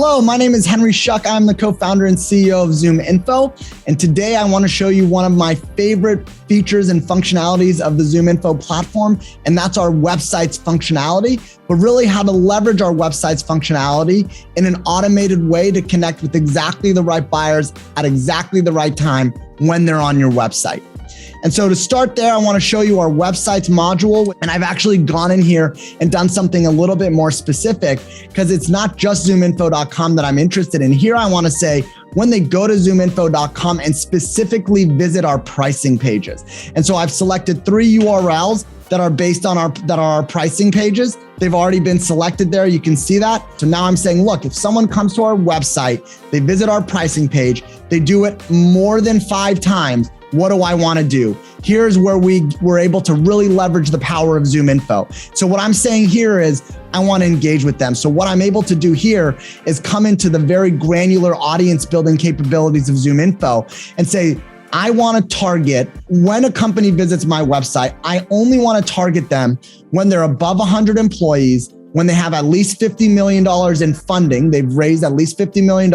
Hello, my name is Henry Schuck. I'm the co-founder and CEO of ZoomInfo. And today I want to show you one of my favorite features and functionalities of the ZoomInfo platform. And that's our website's functionality, but really how to leverage our website's functionality in an automated way to connect with exactly the right buyers at exactly the right time when they're on your website. And so to start there, I want to show you our website's module. And I've actually gone in here and done something a little bit more specific because it's not just zoominfo.com that I'm interested in. Here I want to say, when they go to zoominfo.com and specifically visit our pricing pages. And so I've selected 3 URLs that are based on our pricing pages. They've already been selected there. You can see that. So now I'm saying, look, if someone comes to our website, they visit our pricing page, they do it more than 5 times, what do I want to do? Here's where we were able to really leverage the power of ZoomInfo. So what I'm saying here is I want to engage with them. So what I'm able to do here is come into the very granular audience building capabilities of ZoomInfo and say, I want to target when a company visits my website, I only want to target them when they're above 100 employees, when they have at least $50 million in funding, they've raised at least $50 million,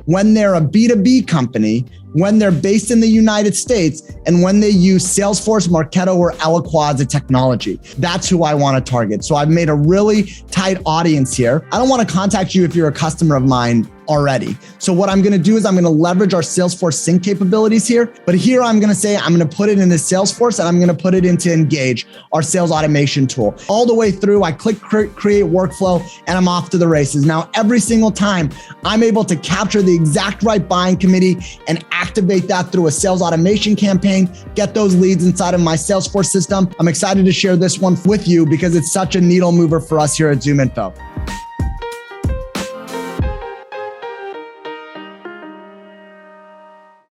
when they're a B2B company, when they're based in the United States, and when they use Salesforce, Marketo, or Eloqua as a technology. That's who I want to target. So I've made a really tight audience here. I don't want to contact you if you're a customer of mine already. So what I'm going to do is I'm going to leverage our Salesforce sync capabilities here. But here I'm going to say, I'm going to put it into Salesforce and I'm going to put it into Engage, our sales automation tool. All the way through, I click create workflow and I'm off to the races. Now, every single time I'm able to capture the exact right buying committee and activate that through a sales automation campaign, get those leads inside of my Salesforce system. I'm excited to share this one with you because it's such a needle mover for us here at ZoomInfo.